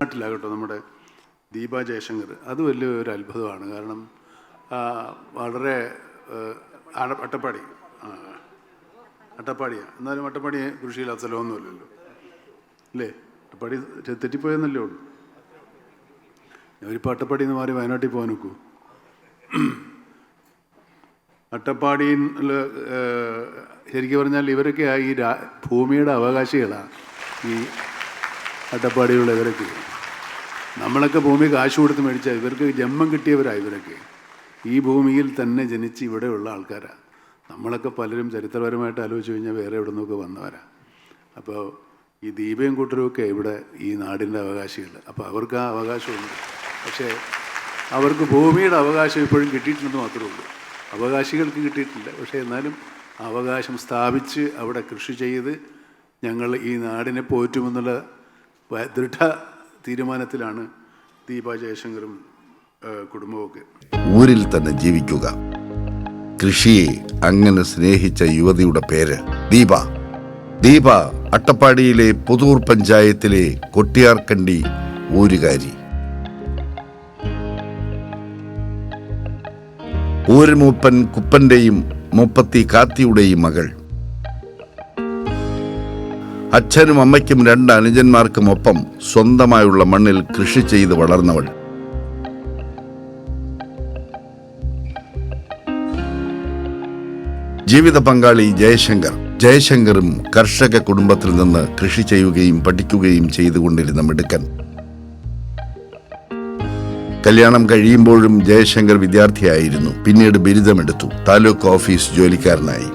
നാട്ടിലാകട്ടോ നമ്മുടെ ദീപ ജയശങ്കർ, അത് വലിയൊരു അത്ഭുതമാണ്. കാരണം വളരെ അട്ടപ്പാടിയാണ്. എന്നാലും അട്ടപ്പാടി കൃഷിയില്ലാത്ത സ്ഥലമൊന്നുമില്ലല്ലോ അല്ലേ? അട്ടപ്പാടി തെറ്റിപ്പോയെന്നല്ലേ ഉള്ളൂ. ഞാനിപ്പോൾ അട്ടപ്പാടിയിൽ നിന്ന് മാറി വയനാട്ടിൽ പോകാൻ നോക്കൂ. അട്ടപ്പാടിയിൽ ശരിക്കും പറഞ്ഞാൽ ഇവരൊക്കെ ഈ ഭൂമിയുടെ അവകാശികളാണ്. ഈ അട്ടപ്പാടിയുള്ള ഇവരൊക്കെ, നമ്മളൊക്കെ ഭൂമി കാശ് കൊടുത്ത് മേടിച്ചാൽ ഇവർക്ക് ജന്മം കിട്ടിയവരാണ്. ഇവരൊക്കെ ഈ ഭൂമിയിൽ തന്നെ ജനിച്ച് ഇവിടെയുള്ള ആൾക്കാരാണ്. നമ്മളൊക്കെ പലരും ചരിത്രപരമായിട്ട് ആലോചിച്ച് കഴിഞ്ഞാൽ വേറെ എവിടെ നിന്നൊക്കെ വന്നവരാണ്. അപ്പോൾ ഈ ദീപയും കൂട്ടരുമൊക്കെ ഇവിടെ ഈ നാടിൻ്റെ അവകാശികൾ. അപ്പോൾ അവർക്ക് ആ അവകാശമുണ്ട്. പക്ഷേ അവർക്ക് ഭൂമിയുടെ അവകാശം ഇപ്പോഴും കിട്ടിയിട്ടുണ്ടെന്ന് മാത്രമേ ഉള്ളൂ. അവകാശികൾക്ക് കിട്ടിയിട്ടില്ല. പക്ഷേ എന്നാലും അവകാശം സ്ഥാപിച്ച് അവിടെ കൃഷി ചെയ്ത് ഞങ്ങൾ ഈ നാടിനെ പോറ്റുമെന്നുള്ള ദൃഢ തീരുമാനത്തിലാണ് ദീപ ജയശങ്കറും കുടുംബമൊക്കെ. ഊരിൽ തന്നെ ജീവിക്കുക. കൃഷിയെ അങ്ങനെ സ്നേഹിച്ച യുവതിയുടെ പേര് ദീപ. ദീപ അട്ടപ്പാടിയിലെ പുതൂർ പഞ്ചായത്തിലെ കൊട്ടിയാർക്കണ്ടി ഊരുകാരി. ഊരുമൂപ്പൻ കുപ്പന്റെയും മുപ്പത്തി കാത്തിയുടെയും മകൾ. അച്ഛനും അമ്മയ്ക്കും 2 അനുജന്മാർക്കുമൊപ്പം സ്വന്തമായുള്ള മണ്ണിൽ കൃഷി ചെയ്ത് വളർന്നവൾ. ജീവിത പങ്കാളി ജയശങ്കർ. ജയശങ്കറും കർഷക കുടുംബത്തിൽ നിന്ന് കൃഷി ചെയ്യുകയും പഠിക്കുകയും ചെയ്തുകൊണ്ടിരുന്ന മിടുക്കൻ. കല്യാണം കഴിയുമ്പോഴും ജയശങ്കർ വിദ്യാർത്ഥിയായിരുന്നു. പിന്നീട് ബിരുദമെടുത്തു. താലൂക്ക് ഓഫീസ് ജോലിക്കാരനായി.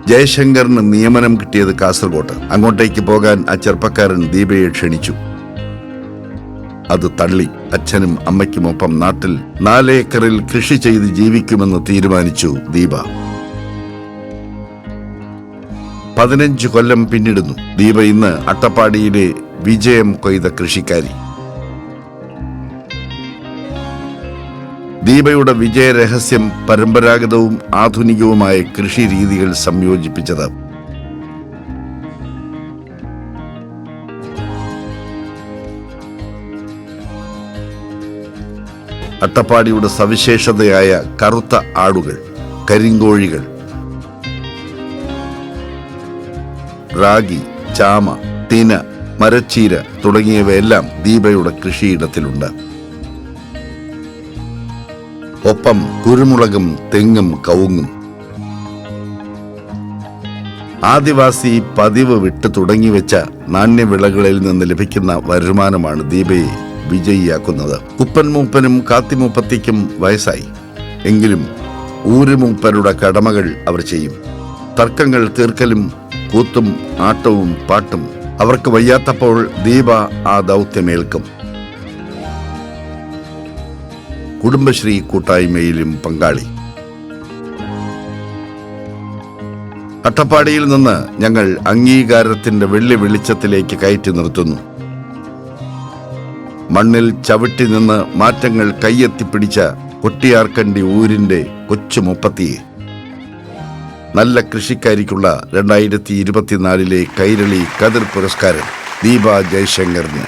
ജയശങ്കറിന് നിയമനം കിട്ടിയത് കാസർഗോട്ട്. അങ്ങോട്ടേക്ക് പോകാൻ ആ ചെറുപ്പക്കാരൻ ദീപയെ ക്ഷണിച്ചു. അത് തള്ളി. അച്ഛനും അമ്മയ്ക്കുമൊപ്പം നാട്ടിൽ 4 ഏക്കറിൽ കൃഷി ചെയ്ത് ജീവിക്കുമെന്ന് തീരുമാനിച്ചു ദീപ. 15 കൊല്ലം പിന്നിടുന്നു. ദീപ ഇന്ന് അട്ടപ്പാടിയിലെ വിജയം കൊയ്ത കൃഷിക്കാരി. ദീപയുടെ വിജയരഹസ്യം പരമ്പരാഗതവും ആധുനികവുമായ കൃഷി രീതികൾ സംയോജിപ്പിച്ചത്. അട്ടപ്പാടിയുടെ സവിശേഷതയായ കറുത്ത ആടുകൾ, കരിങ്കോഴികൾ, റാഗി, ചാമ, തിന, മരച്ചീര തുടങ്ങിയവയെല്ലാം ദീപയുടെ കൃഷിയിടത്തിലുണ്ട്. ഒപ്പം കുരുമുളകും തെങ്ങും കവുങ്ങും. ആദിവാസി പതിവ് വിട്ട് തുടങ്ങിവെച്ച നാണ്യവിളകളിൽ നിന്ന് ലഭിക്കുന്ന വരുമാനമാണ് ദീപയെ വിജയിയാക്കുന്നത്. കുപ്പൻ മൂപ്പനും കാത്തിമൂപ്പത്തിക്കും വയസ്സായി. എങ്കിലും ഊരുമൂപ്പരുടെ കടമകൾ അവർ ചെയ്യും. തർക്കങ്ങൾ തീർക്കലും കൂത്തും ആട്ടവും പാട്ടും. അവർക്ക് വയ്യാത്തപ്പോൾ ദീപ ആ ദൗത്യമേൽക്കും. കുടുംബശ്രീ കൂട്ടായ്മയിലും പങ്കാളി. അട്ടപ്പാടിയിൽ നിന്ന് ഞങ്ങൾ അംഗീകാരത്തിന്റെ വെള്ളി വെളിച്ചത്തിലേക്ക് കയറ്റി നിർത്തുന്നു. മണ്ണിൽ ചവിട്ടി നിന്ന് മാറ്റങ്ങൾ കയ്യെത്തിപ്പിടിച്ച കൊട്ടിയാർക്കണ്ടി ഊരിന്റെ കൊച്ചു മുപ്പത്തിയെ. നല്ല കൃഷിക്കാരിക്കുള്ള 2024 കൈരളി കതിർ പുരസ്കാരം ദീപ ജയശങ്കറിന്.